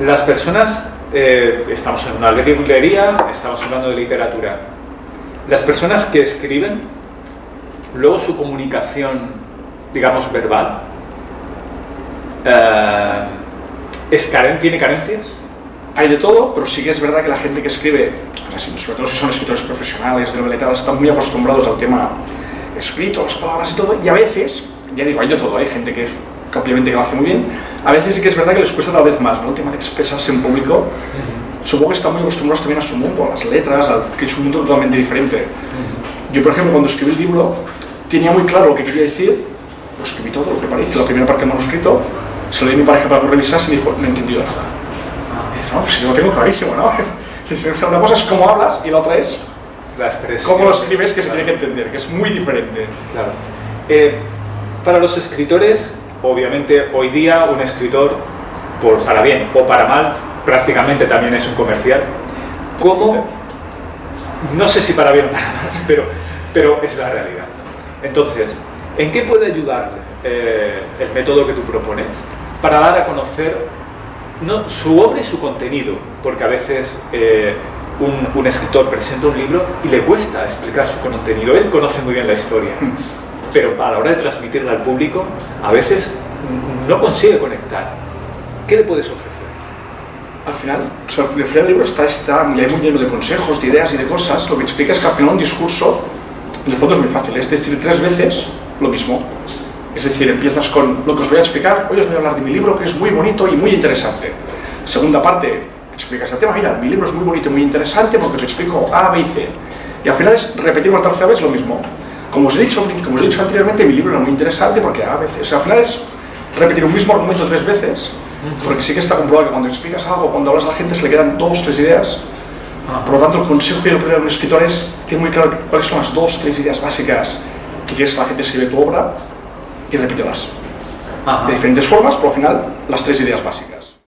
Las personas, estamos en una librería, estamos hablando de literatura. Las personas que escriben, luego su comunicación, digamos, verbal, ¿tiene carencias? Hay de todo, pero sí que es verdad que la gente que escribe, sobre todo si son escritores profesionales de novela y tal, están muy acostumbrados al tema escrito, las palabras y todo, y a veces, ya digo, hay de todo, hay gente que obviamente que lo hace muy bien, a veces sí que es verdad que les cuesta tal vez más, ¿no? El tema de expresarse en público. Supongo que están muy acostumbrados también a su mundo, a las letras, que es un mundo totalmente diferente. Yo, por ejemplo, cuando escribí el libro, tenía muy claro lo que quería decir, lo escribí todo, lo que parece, la primera parte del manuscrito, se lo di a mi pareja para que lo revisase y me dijo, no he entendido nada. Dices, no, pues yo lo tengo clarísimo, ¿no? Una cosa es cómo hablas y la otra es la expresión. Cómo lo escribes, que se tiene que entender, que es muy diferente. Claro. Para los escritores, obviamente, hoy día un escritor, para bien o para mal, prácticamente también es un comercial. ¿Cómo? No sé si para bien o para mal, pero es la realidad. Entonces, ¿en qué puede ayudarle el método que tú propones para dar a conocer su obra y su contenido? Porque a veces un escritor presenta un libro y le cuesta explicar su contenido. Él conoce muy bien la historia, pero a la hora de transmitirla al público, a veces no consigue conectar. ¿Qué le puedes ofrecer? Al final, el libro está muy lleno de consejos, de ideas y de cosas. Lo que explica es que al final un discurso, en el fondo es muy fácil, es decir 3 veces lo mismo. Es decir, empiezas con lo que os voy a explicar, hoy os voy a hablar de mi libro que es muy bonito y muy interesante. Segunda parte, explicas el tema, mira, mi libro es muy bonito y muy interesante porque os explico A, B y C. Y al final es repetir una tercera vez lo mismo. Como os he dicho anteriormente, mi libro era muy interesante porque A, B, C. O sea, al final es repetir un mismo argumento 3 veces, porque sí que está comprobado que cuando explicas algo, cuando hablas a la gente se le quedan 2 o 3 ideas. Por lo tanto, el consejo que yo le doy a un escritor es tener muy claro cuáles son las 2 o 3 ideas básicas que quieres que la gente se vea tu obra y repítelas. De diferentes formas, pero al final las 3 ideas básicas.